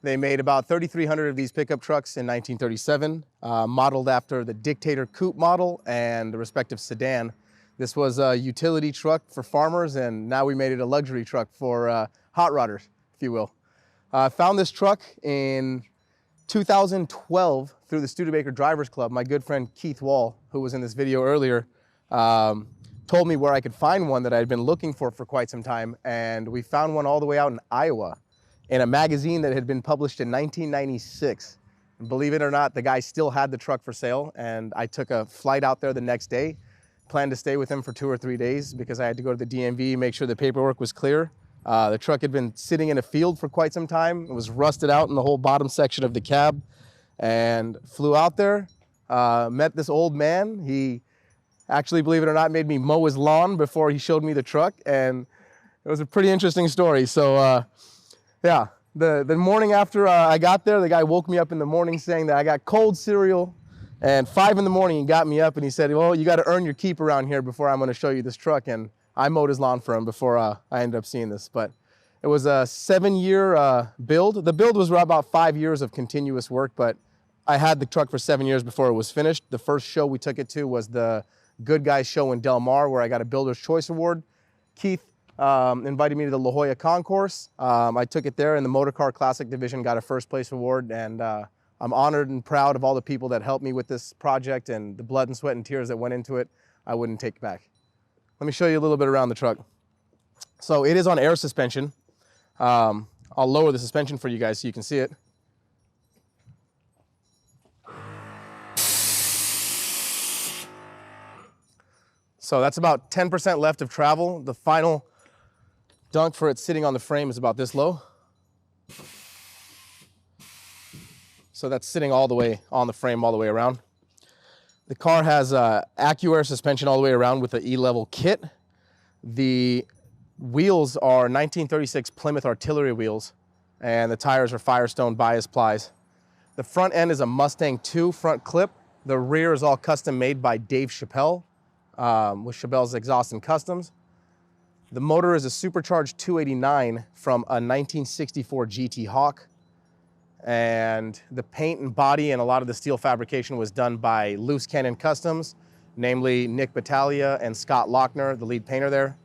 They made about 3,300 of these pickup trucks in 1937, modeled after the Dictator Coupe model and the respective sedan. This was a utility truck for farmers, and now we made it a luxury truck for hot rodders, if you will. I found this truck in 2012 through the Studebaker Drivers Club. My good friend Keith Wall, who was in this video earlier, told me where I could find one that I had been looking for quite some time, and we found one all the way out in Iowa in a magazine that had been published in 1996. And believe it or not, the guy still had the truck for sale, and I took a flight out there the next day, planned to stay with him for 2 or 3 days because I had to go to the DMV, make sure the paperwork was clear. The truck had been sitting in a field for quite some time. It was rusted out in the whole bottom section of the cab, and flew out there, met this old man. He actually, believe it or not, made me mow his lawn before he showed me the truck, and it was a pretty interesting story. So yeah, the morning after I got there, the guy woke me up in the morning saying that I got cold cereal, and 5 in the morning he got me up and he said, well, you got to earn your keep around here before I'm going to show you this truck. And I mowed his lawn for him before I ended up seeing this. But it was a 7-year build. The build was about 5 years of continuous work, but I had the truck for 7 years before it was finished. The first show we took it to was the Good Guys show in Del Mar, where I got a Builder's Choice Award. Keith invited me to the La Jolla Concourse. I took it there in the Motor Car Classic division, got a first place award, and I'm honored and proud of all the people that helped me with this project and the blood and sweat and tears that went into it. I wouldn't take it back. Let me show you a little bit around the truck. So it is on air suspension. I'll lower the suspension for you guys so you can see it. So that's about 10% left of travel. The final dunk for it sitting on the frame is about this low. So that's sitting all the way on the frame all the way around. The car has AccuAir suspension all the way around with the E-level kit. The wheels are 1936 Plymouth artillery wheels, and the tires are Firestone bias plies. The front end is a Mustang 2 front clip. The rear is all custom made by Dave Chappelle with Chappelle's Exhaust and Customs. The motor is a supercharged 289 from a 1964 GT Hawk. And the paint and body and a lot of the steel fabrication was done by Loose Cannon Customs, namely Nick Battaglia and Scott Lochner, the lead painter there.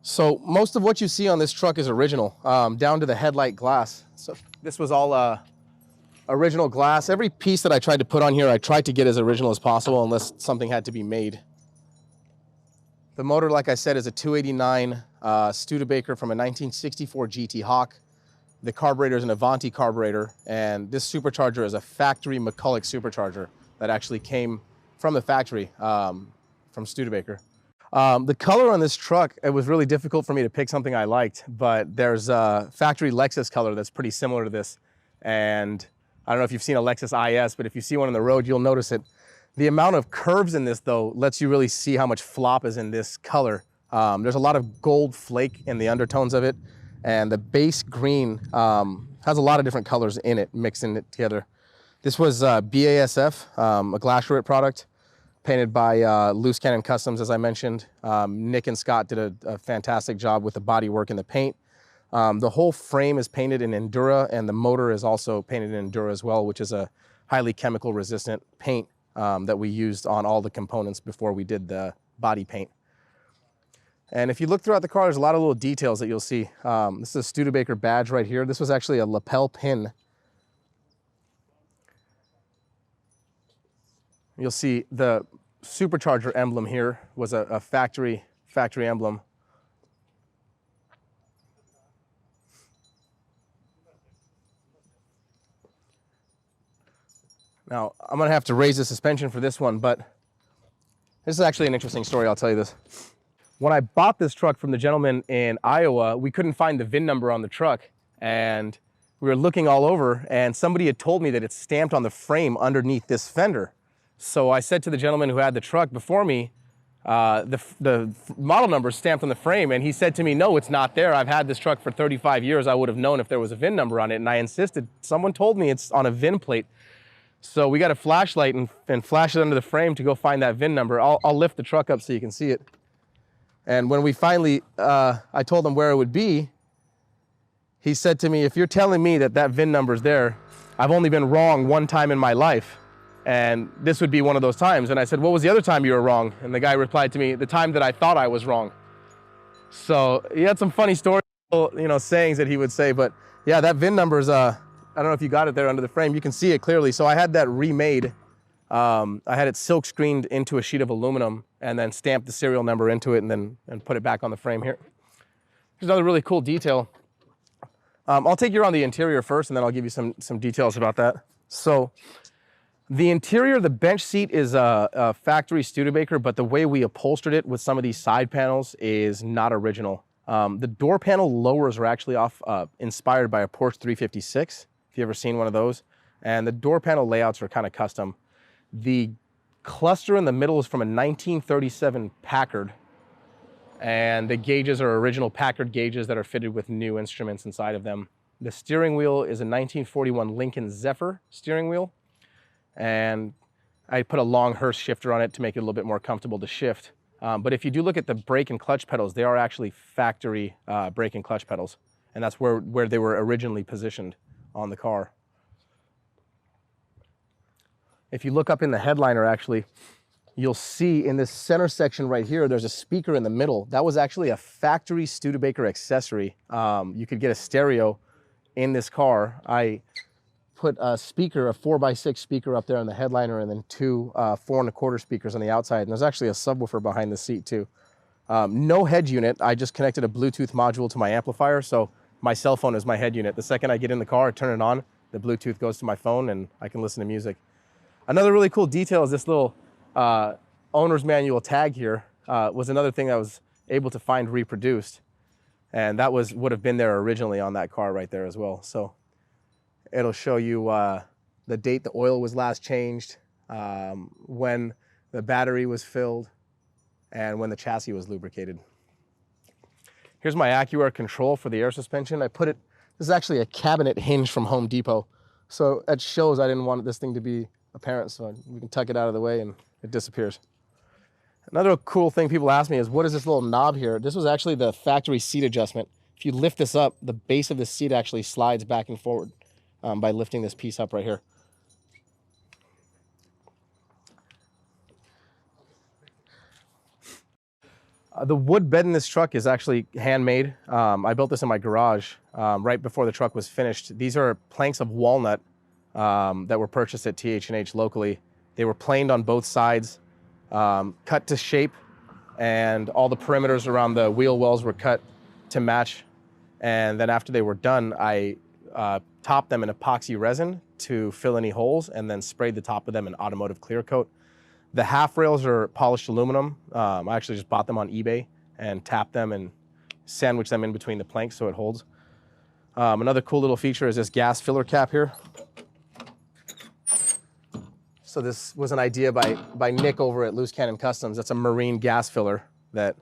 So most of what you see on this truck is original, down to the headlight glass. So this was all original glass. Every piece that I tried to put on here, I tried to get as original as possible unless something had to be made. The motor, like I said, is a 289 Studebaker from a 1964 GT Hawk. The carburetor is an Avanti carburetor, and this supercharger is a factory McCulloch supercharger that actually came from the factory from Studebaker. The color on this truck, it was really difficult for me to pick something I liked, but there's a factory Lexus color that's pretty similar to this. And I don't know if you've seen a Lexus IS, but if you see one on the road, you'll notice it. The amount of curves in this, though, lets you really see how much flop is in this color. There's a lot of gold flake in the undertones of it, and the base green has a lot of different colors in it, mixing it together. This was BASF, a Glasheret product, painted by Loose Cannon Customs, as I mentioned. Nick and Scott did a fantastic job with the body work and the paint. The whole frame is painted in Endura, and the motor is also painted in Endura as well, which is a highly chemical resistant paint that we used on all the components before we did the body paint. And if you look throughout the car, there's a lot of little details that you'll see. This is a Studebaker badge right here. This was actually a lapel pin. You'll see the supercharger emblem here was a factory emblem. Now, I'm gonna have to raise the suspension for this one, but this is actually an interesting story, I'll tell you this. When I bought this truck from the gentleman in Iowa, we couldn't find the VIN number on the truck, and we were looking all over, and somebody had told me that it's stamped on the frame underneath this fender. So I said to the gentleman who had the truck before me, the model number is stamped on the frame, and he said to me, no, it's not there. I've had this truck for 35 years. I would have known if there was a VIN number on it, and I insisted. Someone told me it's on a VIN plate. So we got a flashlight and flash it under the frame to go find that VIN number. I'll lift the truck up so you can see it. And when we finally, I told him where it would be, he said to me, if you're telling me that that VIN number is there, I've only been wrong one time in my life. And this would be one of those times. And I said, what was the other time you were wrong? And the guy replied to me, the time that I thought I was wrong. So he had some funny stories, sayings that he would say. But yeah, that VIN number is, I don't know if you got it there under the frame. You can see it clearly. So I had that remade. I had it silk screened into a sheet of aluminum and then stamped the serial number into it and put it back on the frame here. Here's another really cool detail. I'll take you around the interior first, and then I'll give you some details about that. So the interior, the bench seat is a factory Studebaker, but the way we upholstered it with some of these side panels is not original. The door panel lowers are actually inspired by a Porsche 356, if you've ever seen one of those. And the door panel layouts are kind of custom. The cluster in the middle is from a 1937 Packard, and the gauges are original Packard gauges that are fitted with new instruments inside of them. The steering wheel is a 1941 Lincoln Zephyr steering wheel, and I put a long Hurst shifter on it to make it a little bit more comfortable to shift. But if you do look at the brake and clutch pedals, they are actually factory brake and clutch pedals, and that's where they were originally positioned on the car. If you look up in the headliner, actually, you'll see in this center section right here, there's a speaker in the middle. That was actually a factory Studebaker accessory. You could get a stereo in this car. I put a speaker, a 4x6 speaker up there on the headliner, and then two 4 1/4 speakers on the outside. And there's actually a subwoofer behind the seat too. No head unit. I just connected a Bluetooth module to my amplifier, so my cell phone is my head unit. The second I get in the car, I turn it on, the Bluetooth goes to my phone, and I can listen to music. Another really cool detail is this little owner's manual tag here was another thing I was able to find reproduced. And that would have been there originally on that car right there as well. So it'll show you the date the oil was last changed, when the battery was filled, and when the chassis was lubricated. Here's my AccuAir control for the air suspension. This is actually a cabinet hinge from Home Depot. So at shows, I didn't want this thing to be apparent, so we can tuck it out of the way and it disappears. Another cool thing people ask me is, what is this little knob here? This was actually the factory seat adjustment. If you lift this up, the base of the seat actually slides back and forward by lifting this piece up right here. The wood bed in this truck is actually handmade. I built this in my garage right before the truck was finished. These are planks of walnut that were purchased at TH&H locally. They were planed on both sides, cut to shape, and all the perimeters around the wheel wells were cut to match. And then after they were done, I topped them in epoxy resin to fill any holes and then sprayed the top of them in automotive clear coat. The half rails are polished aluminum. I actually just bought them on eBay and tapped them and sandwiched them in between the planks so it holds. Another cool little feature is this gas filler cap here. So this was an idea by Nick over at Loose Cannon Customs. That's a marine gas filler that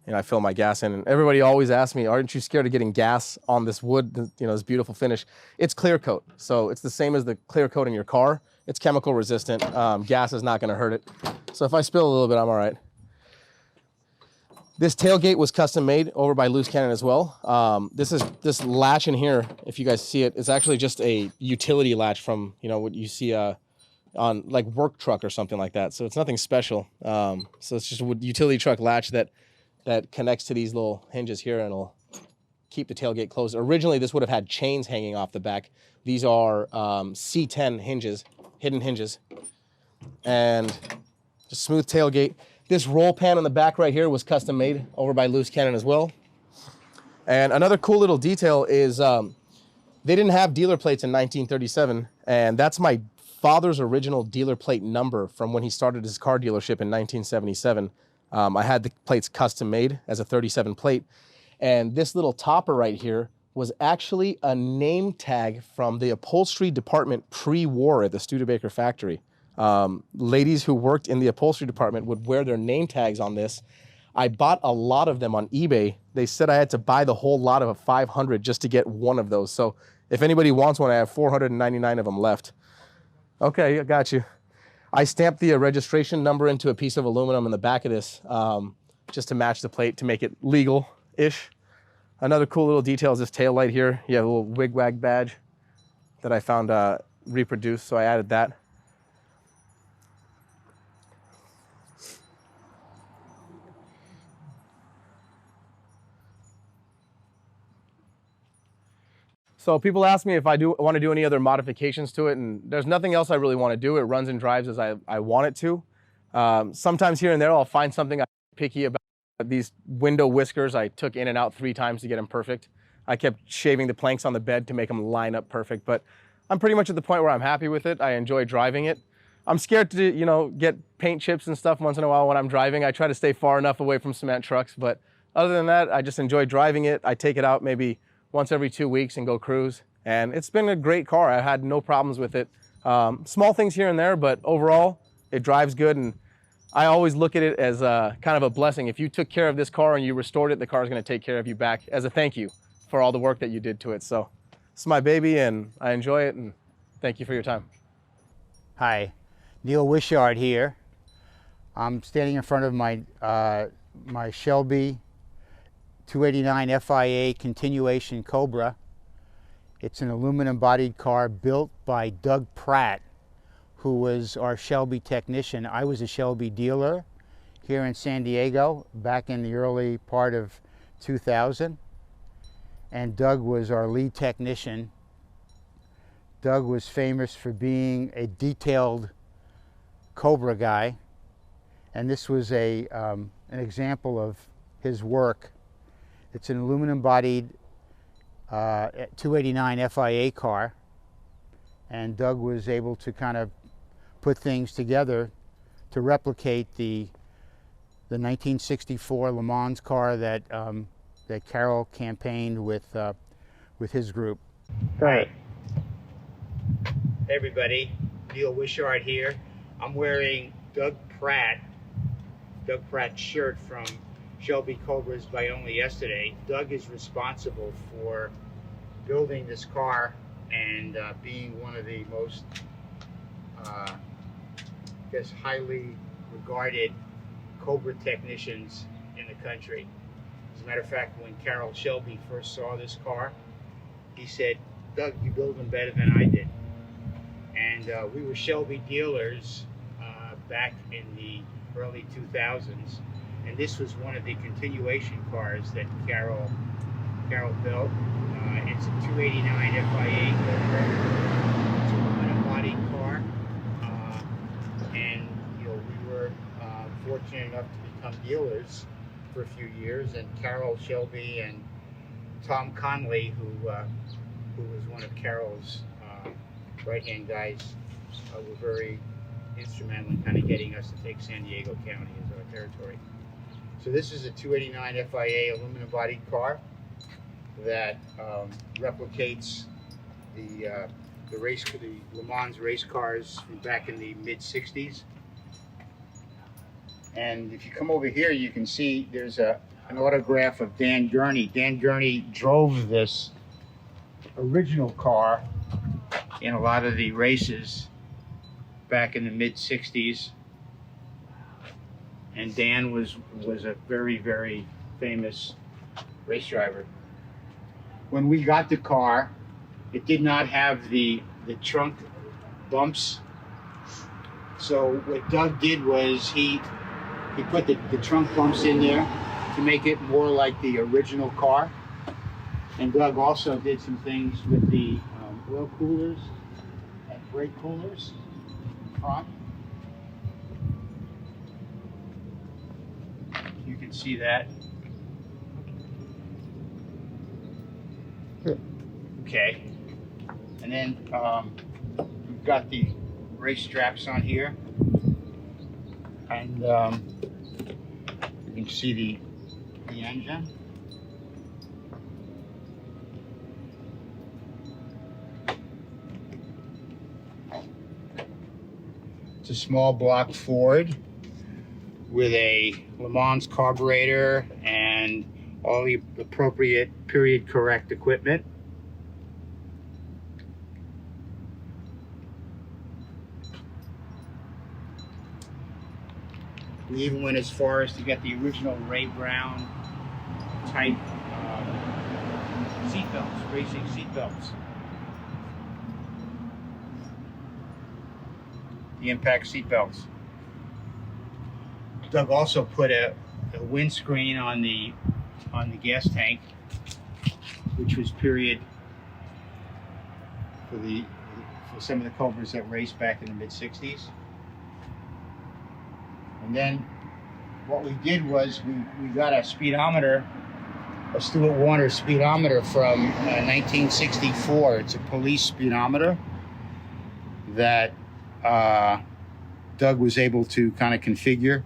I fill my gas in. And everybody always asks me, aren't you scared of getting gas on this wood, this beautiful finish? It's clear coat. So it's the same as the clear coat in your car. It's chemical resistant. Gas is not going to hurt it. So if I spill a little bit, I'm all right. This tailgate was custom made over by Loose Cannon as well. This latch in here, if you guys see it, is actually just a utility latch from what you see on like work truck or something like that. So it's nothing special. So it's just a utility truck latch that connects to these little hinges here and it'll keep the tailgate closed. Originally, this would have had chains hanging off the back. These are C10 hinges, hidden hinges, and just smooth tailgate. This roll pan on the back right here was custom made over by Loose Cannon as well. And another cool little detail is they didn't have dealer plates in 1937, and that's my father's original dealer plate number from when he started his car dealership in 1977. I had the plates custom made as a 37 plate, and this little topper right here was actually a name tag from the upholstery department pre-war at the Studebaker factory. Ladies who worked in the upholstery department would wear their name tags on this. I bought a lot of them on eBay. They said I had to buy the whole lot of 500 just to get one of those. So if anybody wants one, I have 499 of them left. Okay, I got you. I stamped the registration number into a piece of aluminum in the back of this just to match the plate to make it legal-ish. Another cool little detail is this tail light here. You have a little wig-wag badge that I found reproduced, so I added that. So people ask me if I want to do any other modifications to it, and there's nothing else I really want to do. It runs and drives as I want it to. Sometimes here and there I'll find something I'm picky about. These window whiskers, I took in and out 3 times to get them perfect. I kept shaving the planks on the bed to make them line up perfect, but I'm pretty much at the point where I'm happy with it. I enjoy driving it. I'm scared to, get paint chips and stuff once in a while when I'm driving. I try to stay far enough away from cement trucks, but other than that, I just enjoy driving it. I take it out maybe once every 2 weeks and go cruise, and it's been a great car. I had no problems with it. Small things here and there, but overall, it drives good, and I always look at it as kind of a blessing. If you took care of this car and you restored it, the car is going to take care of you back as a thank you for all the work that you did to it. So it's my baby, and I enjoy it, and thank you for your time. Hi, Neil Wishart here. I'm standing in front of my my Shelby 289 FIA continuation Cobra. It's an aluminum-bodied car built by Doug Pratt, who was our Shelby technician. I was a Shelby dealer here in San Diego back in the early part of 2000, and Doug was our lead technician. Doug was famous for being a detailed Cobra guy, and this was an example of his work. It's an aluminum-bodied 289 FIA car, and Doug was able to kind of put things together to replicate the 1964 Le Mans car that that Carroll campaigned with his group. Great. Hey everybody, Neil Wishart here. I'm wearing Doug Pratt's shirt from Shelby Cobra's by Only Yesterday. Doug is responsible for building this car and being one of the most, I guess, highly regarded Cobra technicians in the country. As a matter of fact, when Carroll Shelby first saw this car, he said, "Doug, you build them better than I did." And we were Shelby dealers back in the early 2000s, and this was one of the continuation cars that Carroll built. It's a 289 FIA Cobra. It's a aluminum-bodied car, and we were fortunate enough to become dealers for a few years. And Carroll Shelby and Tom Conley, who was one of Carroll's right-hand guys, were very instrumental in kind of getting us to take San Diego County as our territory. So this is a 289 FIA aluminum-bodied car that replicates the Le Mans race cars from back in the mid-60s. And if you come over here, you can see there's an autograph of Dan Gurney. Dan Gurney drove this original car in a lot of the races back in the mid-60s. And Dan was a very, very famous race driver. When we got the car, it did not have the trunk bumps. So what Doug did was he put the trunk bumps in there to make it more like the original car. And Doug also did some things with the oil coolers and brake coolers front. You can see that. Okay. And then we've got the race straps on here. And you can see the engine. It's a small block Ford with a Le Mans carburetor and all the appropriate period correct equipment. We even went as far as to get the original Ray Brown type seatbelts, racing seatbelts. The impact seatbelts. Doug also put a windscreen on the gas tank, which was period for some of the Cobras that raced back in the mid-60s. And then what we did was we got a speedometer, a Stuart Warner speedometer from 1964. It's a police speedometer that Doug was able to kind of configure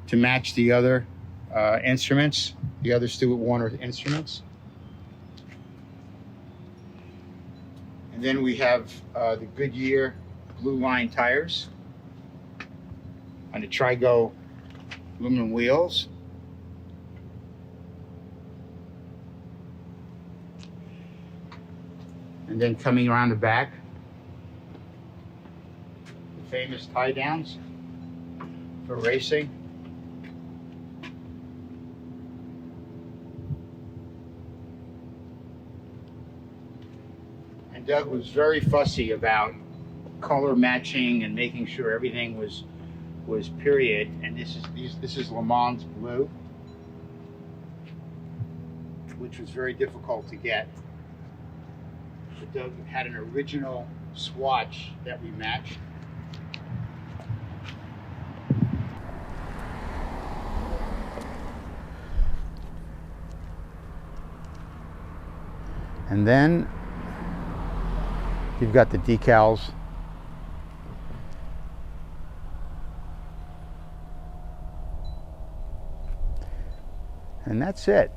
to match the other instruments, the other Stuart Warner instruments. And then we have the Goodyear Blue Line tires on the Trigo aluminum wheels. And then coming around the back, the famous tie downs for racing. And Doug was very fussy about color matching and making sure everything was period. And this is Le Mans blue, which was very difficult to get. But Doug had an original swatch that we matched. And then you've got the decals. And that's it.